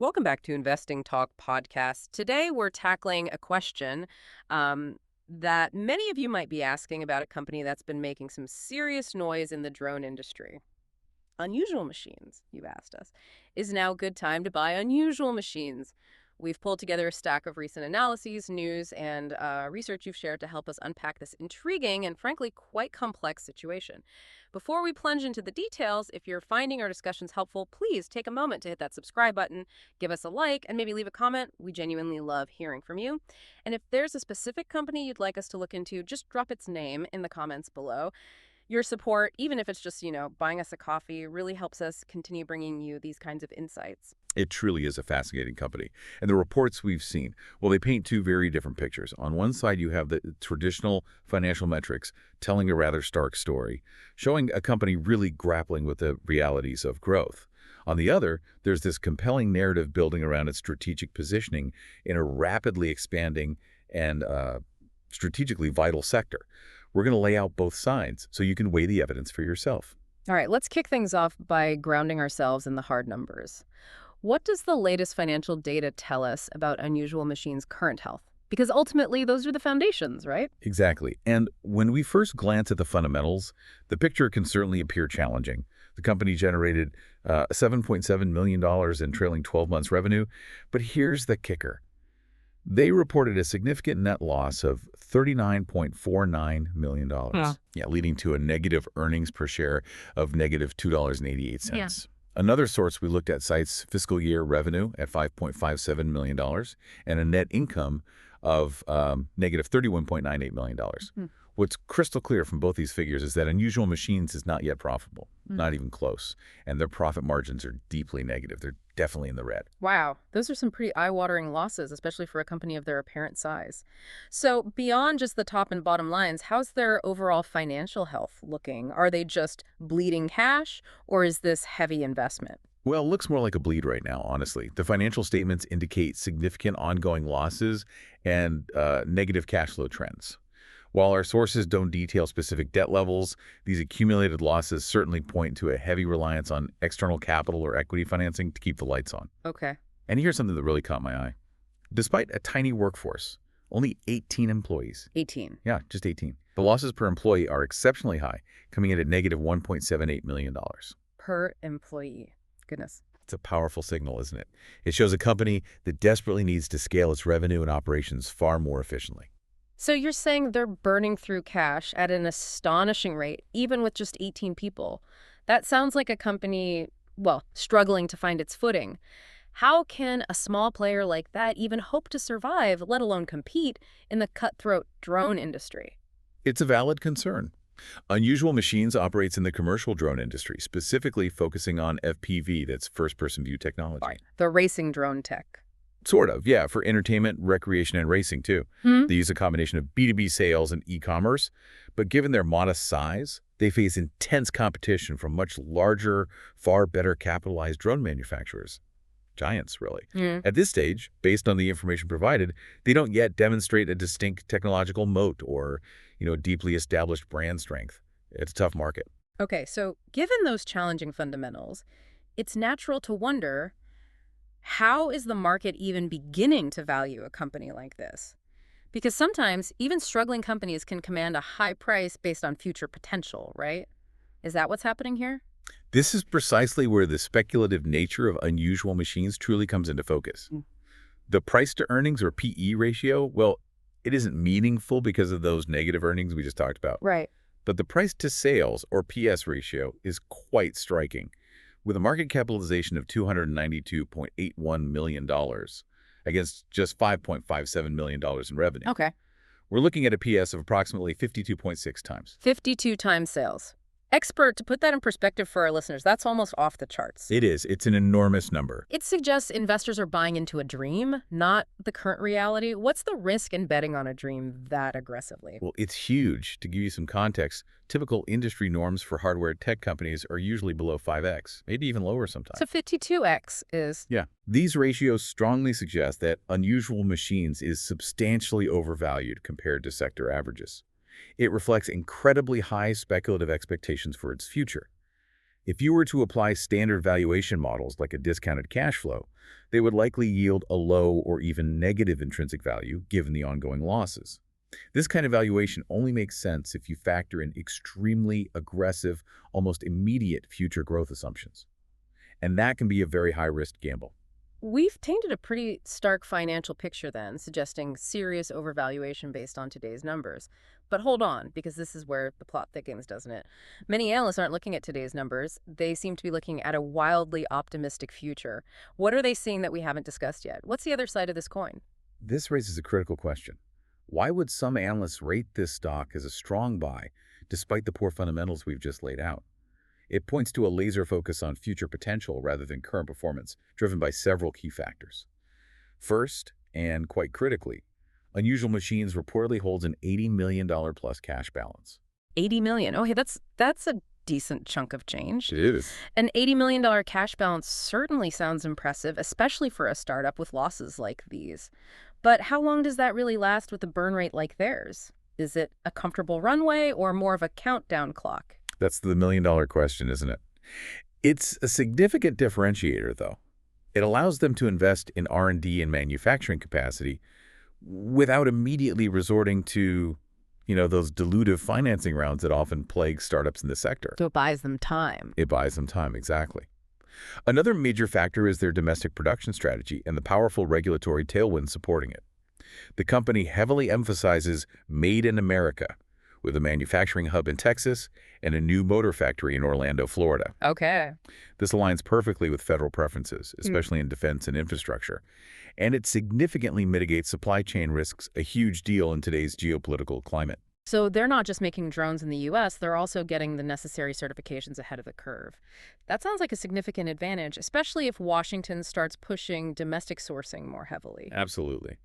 Welcome back to Investing Talk podcast. Today we're tackling a question that many of you might be asking about a company that's been making some serious noise in the drone industry. Unusual Machines, you've asked us. Is now a good time to buy unusual machines? We've pulled together a stack of recent analyses, news, and research you've shared to help us unpack this intriguing and frankly quite complex situation. Before we plunge into the details, if you're finding our discussions helpful, please take a moment to hit that subscribe button, give us a like, and maybe leave a comment. We genuinely love hearing from you. And if there's a specific company you'd like us to look into, just drop its name in the comments below. Your support, even if it's just, buying us a coffee, really helps us continue bringing you these kinds of insights. It truly is a fascinating company. And the reports we've seen, well, they paint two very different pictures. On one side, you have the traditional financial metrics telling a rather stark story, showing a company really grappling with the realities of growth. On the other, there's this compelling narrative building around its strategic positioning in a rapidly expanding and strategically vital sector. We're going to lay out both sides so you can weigh the evidence for yourself. All right, let's kick things off by grounding ourselves in the hard numbers. What does the latest financial data tell us about Unusual Machines' current health? Because ultimately, those are the foundations, right? Exactly. And when we first glance at the fundamentals, the picture can certainly appear challenging. The company generated $7.7 million in trailing 12 months revenue. But here's the kicker. They reported a significant net loss of $39.49 million, leading to a negative earnings per share of negative $2.88. Yeah. Another source we looked at cites fiscal year revenue at $5.57 million and a net income of negative $31.98 million. What's crystal clear from both these figures is that Unusual Machines is not yet profitable, not even close, and their profit margins are deeply negative. They're definitely in the red. Wow, those are some pretty eye-watering losses, especially for a company of their apparent size. So beyond just the top and bottom lines, how's their overall financial health looking? Are they just bleeding cash, or is this heavy investment? Well, it looks more like a bleed right now, honestly. The financial statements indicate significant ongoing losses and negative cash flow trends. While our sources don't detail specific debt levels, these accumulated losses certainly point to a heavy reliance on external capital or equity financing to keep the lights on. Okay. And here's something that really caught my eye. Despite a tiny workforce, only 18 employees. 18. Yeah, just 18. The losses per employee are exceptionally high, coming in at negative $1.78 million. Per employee. Goodness. It's a powerful signal, isn't it? It shows a company that desperately needs to scale its revenue and operations far more efficiently. So you're saying they're burning through cash at an astonishing rate, even with just 18 people. That sounds like a company, well, struggling to find its footing. How can a small player like that even hope to survive, let alone compete, in the cutthroat drone industry? It's a valid concern. Unusual Machines operates in the commercial drone industry, specifically focusing on FPV, that's first-person view technology. Right. The racing drone tech. Sort of, yeah, for entertainment, recreation, and racing, too. They use a combination of B2B sales and e-commerce, but given their modest size, they face intense competition from much larger, far better capitalized drone manufacturers. Giants, really. At this stage, based on the information provided, they don't yet demonstrate a distinct technological moat or, deeply established brand strength. It's a tough market. Okay, so given those challenging fundamentals, it's natural to wonder, how is the market even beginning to value a company like this? Because sometimes even struggling companies can command a high price based on future potential, right? Is that what's happening here? This is precisely where the speculative nature of Unusual Machines truly comes into focus. The price-to-earnings, or PE ratio, well, it isn't meaningful because of those negative earnings we just talked about. Right. But the price-to-sales, or PS ratio, is quite striking. With a market capitalization of $292.81 million against just $5.57 million in revenue. Okay. We're looking at a PS of approximately 52.6 times. 52 times sales. Expert, to put that in perspective for our listeners, that's almost off the charts. It is. It's an enormous number. It suggests investors are buying into a dream, not the current reality. What's the risk in betting on a dream that aggressively? Well, it's huge. To give you some context, typical industry norms for hardware tech companies are usually below 5x, maybe even lower sometimes. So 52x is... Yeah. These ratios strongly suggest that Unusual Machines is substantially overvalued compared to sector averages. It reflects incredibly high speculative expectations for its future. If you were to apply standard valuation models like a discounted cash flow, they would likely yield a low or even negative intrinsic value given the ongoing losses. This kind of valuation only makes sense if you factor in extremely aggressive, almost immediate future growth assumptions. And that can be a very high-risk gamble. We've painted a pretty stark financial picture then, suggesting serious overvaluation based on today's numbers. But hold on, because this is where the plot thickens, doesn't it? Many analysts aren't looking at today's numbers. They seem to be looking at a wildly optimistic future. What are they seeing that we haven't discussed yet? What's the other side of this coin? This raises a critical question. Why would some analysts rate this stock as a strong buy, despite the poor fundamentals we've just laid out? It points to a laser focus on future potential rather than current performance, driven by several key factors. First, and quite critically, Unusual Machines reportedly holds an $80 million plus cash balance. 80 million. Oh, hey, that's a decent chunk of change. It is. An $80 million cash balance certainly sounds impressive, especially for a startup with losses like these. But how long does that really last with a burn rate like theirs? Is it a comfortable runway or more of a countdown clock? That's the million-dollar question, isn't it? It's a significant differentiator, though. It allows them to invest in R&D and manufacturing capacity without immediately resorting to, those dilutive financing rounds that often plague startups in the sector. So it buys them time. It buys them time, exactly. Another major factor is their domestic production strategy and the powerful regulatory tailwind supporting it. The company heavily emphasizes Made in America, with a manufacturing hub in Texas and a new motor factory in Orlando, Florida. Okay. This aligns perfectly with federal preferences, especially in defense and infrastructure, and it significantly mitigates supply chain risks, a huge deal in today's geopolitical climate. So they're not just making drones in the U.S., they're also getting the necessary certifications ahead of the curve. That sounds like a significant advantage, especially if Washington starts pushing domestic sourcing more heavily. Absolutely.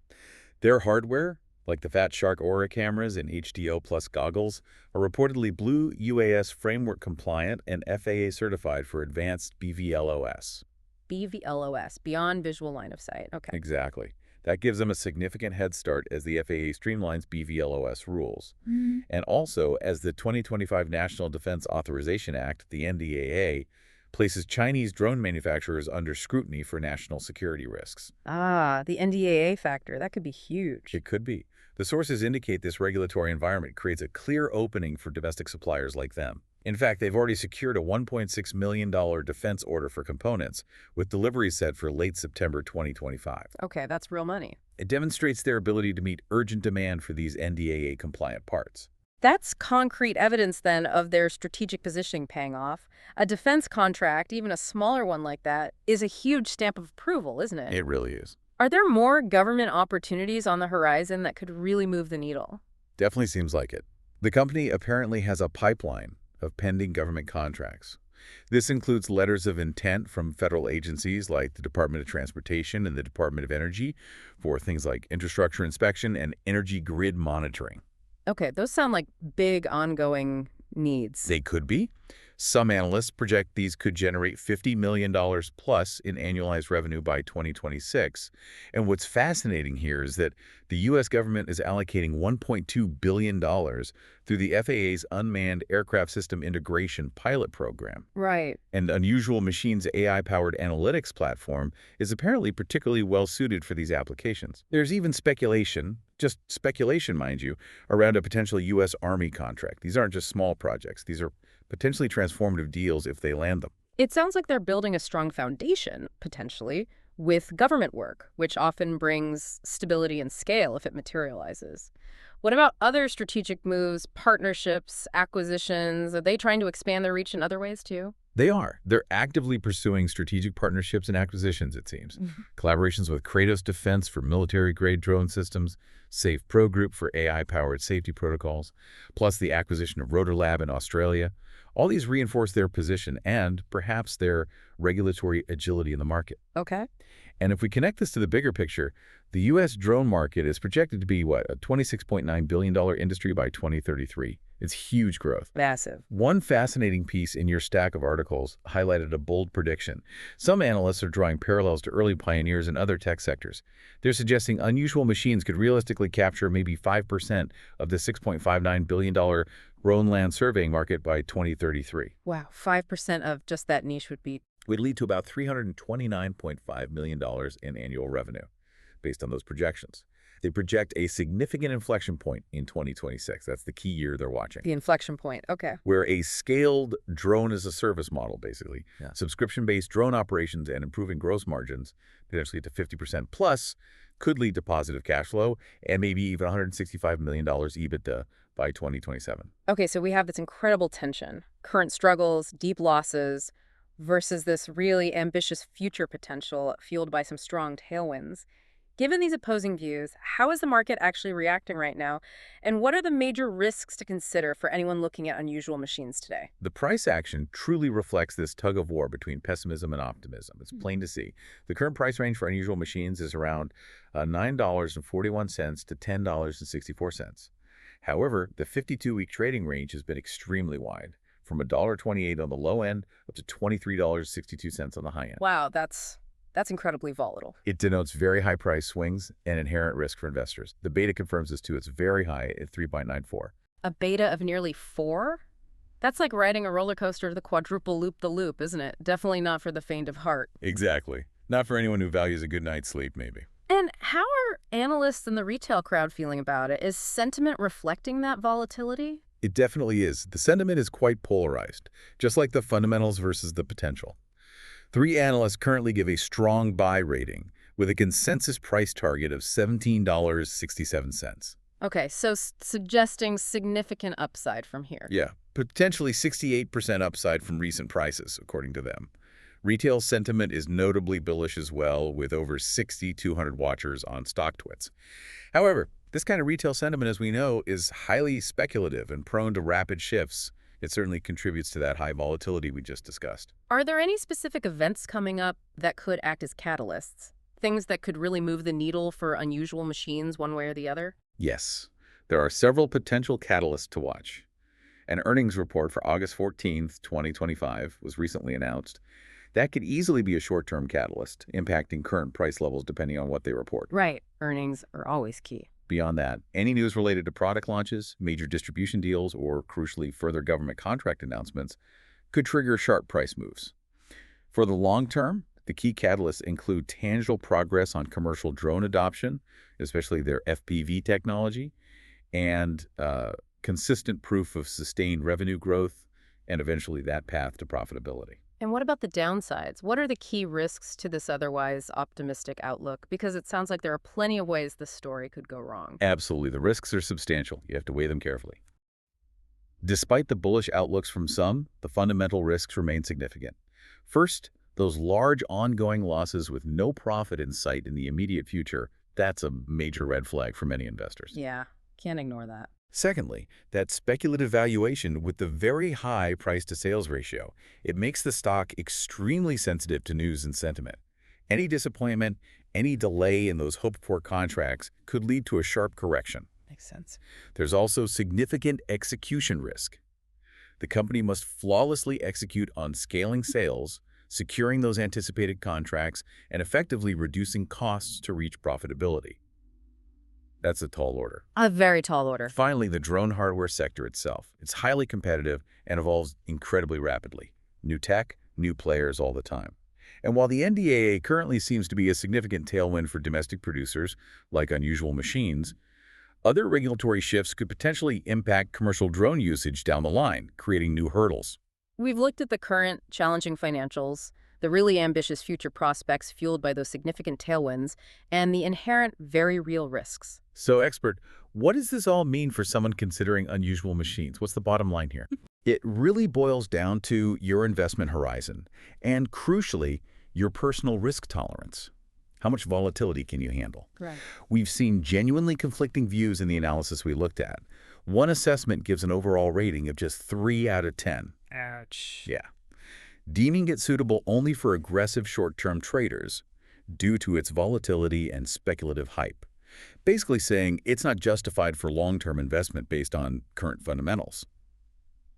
Their hardware, like the Fat Shark Aura cameras and HDO Plus goggles, are reportedly Blue UAS framework compliant and FAA certified for advanced BVLOS. BVLOS, Beyond Visual Line of Sight. Okay. Exactly. That gives them a significant head start as the FAA streamlines BVLOS rules. And also as the 2025 National Defense Authorization Act, the NDAA, places Chinese drone manufacturers under scrutiny for national security risks. Ah, the NDAA factor. That could be huge. It could be. The sources indicate this regulatory environment creates a clear opening for domestic suppliers like them. In fact, they've already secured a $1.6 million defense order for components, with delivery set for late September 2025. Okay, that's real money. It demonstrates their ability to meet urgent demand for these NDAA-compliant parts. That's concrete evidence, then, of their strategic positioning paying off. A defense contract, even a smaller one like that, is a huge stamp of approval, isn't it? It really is. Are there more government opportunities on the horizon that could really move the needle? Definitely seems like it. The company apparently has a pipeline of pending government contracts. This includes letters of intent from federal agencies like the Department of Transportation and the Department of Energy for things like infrastructure inspection and energy grid monitoring. Okay, those sound like big ongoing needs. They could be. Some analysts project these could generate $50 million plus in annualized revenue by 2026. And what's fascinating here is that the U.S. government is allocating $1.2 billion through the FAA's Unmanned Aircraft System Integration Pilot Program. Right. And Unusual Machines' AI-powered analytics platform is apparently particularly well-suited for these applications. There's even speculation, just speculation, mind you, around a potential U.S. Army contract. These aren't just small projects. These are potentially transformative deals if they land them. It sounds like they're building a strong foundation, potentially, with government work, which often brings stability and scale if it materializes. What about other strategic moves, partnerships, acquisitions? Are they trying to expand their reach in other ways, too? They are. They're actively pursuing strategic partnerships and acquisitions, it seems. Collaborations with Kratos Defense for military-grade drone systems, Safe Pro Group for AI-powered safety protocols, plus the acquisition of Rotor Lab in Australia. All these reinforce their position and, perhaps, their regulatory agility in the market. Okay. And if we connect this to the bigger picture, the U.S. drone market is projected to be, what, a $26.9 billion industry by 2033. It's huge growth. Massive. One fascinating piece in your stack of articles highlighted a bold prediction. Some analysts are drawing parallels to early pioneers in other tech sectors. They're suggesting unusual machines could realistically capture maybe 5% of the $6.59 billion drone land surveying market by 2033. Wow, 5% of just that niche Would lead to about $329.5 million in annual revenue, based on those projections. They project a significant inflection point in 2026. That's the key year they're watching. the inflection point. Okay. Where a scaled drone-as-a-service model, basically, subscription-based drone operations and improving gross margins, potentially to 50% plus, could lead to positive cash flow and maybe even $165 million EBITDA by 2027. Okay, so we have this incredible tension, current struggles, deep losses, versus this really ambitious future potential fueled by some strong tailwinds. Given these opposing views, how is the market actually reacting right now? And what are the major risks to consider for anyone looking at unusual machines today? The price action truly reflects this tug-of-war between pessimism and optimism. It's plain to see. The current price range for unusual machines is around $9.41 to $10.64. However, the 52-week trading range has been extremely wide, from $1.28 on the low end up to $23.62 on the high end. Wow, that's incredibly volatile. It denotes very high price swings and inherent risk for investors. The beta confirms this too. It's very high at 3.94. A beta of nearly 4? That's like riding a roller coaster to the quadruple loop-the-loop, isn't it? Definitely not for the faint of heart. Exactly. Not for anyone who values a good night's sleep, maybe. And how are analysts and the retail crowd feeling about it? Is sentiment reflecting that volatility? It definitely is. The sentiment is quite polarized, just like the fundamentals versus the potential. 3 analysts currently give a strong buy rating, with a consensus price target of $17.67. Okay, so suggesting significant upside from here. Yeah, potentially 68% upside from recent prices, according to them. Retail sentiment is notably bullish as well, with over 6,200 watchers on StockTwits. However, this kind of retail sentiment, as we know, is highly speculative and prone to rapid shifts. It certainly contributes to that high volatility we just discussed. Are there any specific events coming up that could act as catalysts? Things that could really move the needle for unusual machines one way or the other? Yes, there are several potential catalysts to watch. An earnings report for August 14, 2025 was recently announced. That could easily be a short-term catalyst, impacting current price levels depending on what they report. Right. Earnings are always key. Beyond that, any news related to product launches, major distribution deals, or, crucially, further government contract announcements could trigger sharp price moves. For the long term, the key catalysts include tangible progress on commercial drone adoption, especially their FPV technology, and consistent proof of sustained revenue growth, and eventually that path to profitability. And what about the downsides? What are the key risks to this otherwise optimistic outlook? Because it sounds like there are plenty of ways this story could go wrong. Absolutely. The risks are substantial. You have to weigh them carefully. Despite the bullish outlooks from some, the fundamental risks remain significant. First, those large ongoing losses with no profit in sight in the immediate future, that's a major red flag for many investors. Yeah, can't ignore that. Secondly, that speculative valuation with the very high price-to-sales ratio. It makes the stock extremely sensitive to news and sentiment. Any disappointment, any delay in those hoped-for contracts could lead to a sharp correction. Makes sense. There's also significant execution risk. The company must flawlessly execute on scaling sales, securing those anticipated contracts, and effectively reducing costs to reach profitability. That's a tall order. A very tall order. Finally, the drone hardware sector itself. It's highly competitive and evolves incredibly rapidly. New tech, new players all the time. And while the NDAA currently seems to be a significant tailwind for domestic producers, like unusual machines, other regulatory shifts could potentially impact commercial drone usage down the line, creating new hurdles. We've looked at the current challenging financials, the really ambitious future prospects fueled by those significant tailwinds, and the inherent, very real risks. So, expert, what does this all mean for someone considering unusual machines? What's the bottom line here? It really boils down to your investment horizon and, crucially, your personal risk tolerance. How much volatility can you handle? Right. We've seen genuinely conflicting views in the analysis we looked at. One assessment gives an overall rating of just 3 out of 10. Ouch. Yeah. Deeming it suitable only for aggressive short-term traders. due to its volatility and speculative hype, basically saying it's not justified for long-term investment based on current fundamentals.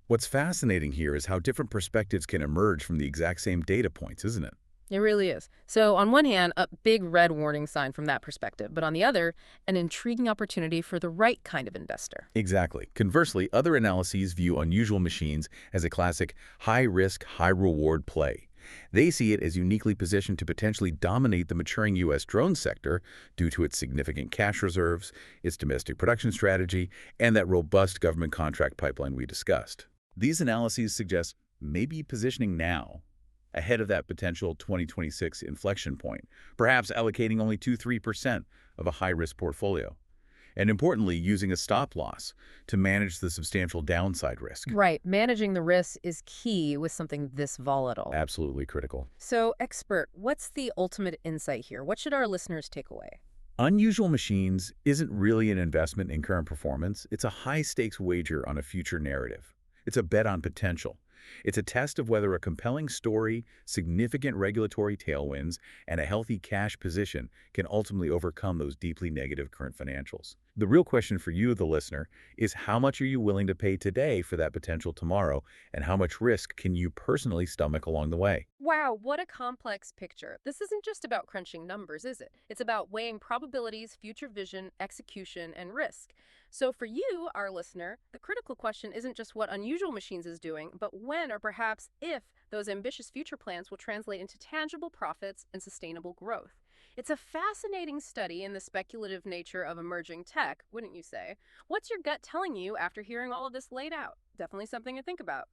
What's fascinating here is how different perspectives can emerge from the exact same data points, isn't it? It really is. So, on one hand, a big red warning sign from that perspective, but on the other, an intriguing opportunity for the right kind of investor. Exactly. Conversely, other analyses view unusual machines as a classic high-risk, high-reward play. They see it as uniquely positioned to potentially dominate the maturing U.S. drone sector due to its significant cash reserves, its domestic production strategy, and that robust government contract pipeline we discussed. These analyses suggest maybe positioning now, ahead of that potential 2026 inflection point, perhaps allocating only 2–3% of a high-risk portfolio, and importantly, using a stop loss to manage the substantial downside risk. Right. Managing the risk is key with something this volatile. Absolutely critical. So, expert, what's the ultimate insight here? What should our listeners take away? Unusual machines isn't really an investment in current performance. It's a high-stakes wager on a future narrative. It's a bet on potential. It's a test of whether a compelling story, significant regulatory tailwinds, and a healthy cash position can ultimately overcome those deeply negative current financials. The real question for you, the listener, is how much are you willing to pay today for that potential tomorrow, and how much risk can you personally stomach along the way? Wow, what a complex picture. This isn't just about crunching numbers, is it? It's about weighing probabilities, future vision, execution, and risk. So for you, our listener, the critical question isn't just what Unusual Machines is doing, but when or perhaps if those ambitious future plans will translate into tangible profits and sustainable growth. It's a fascinating study in the speculative nature of emerging tech, wouldn't you say? What's your gut telling you after hearing all of this laid out? Definitely something to think about.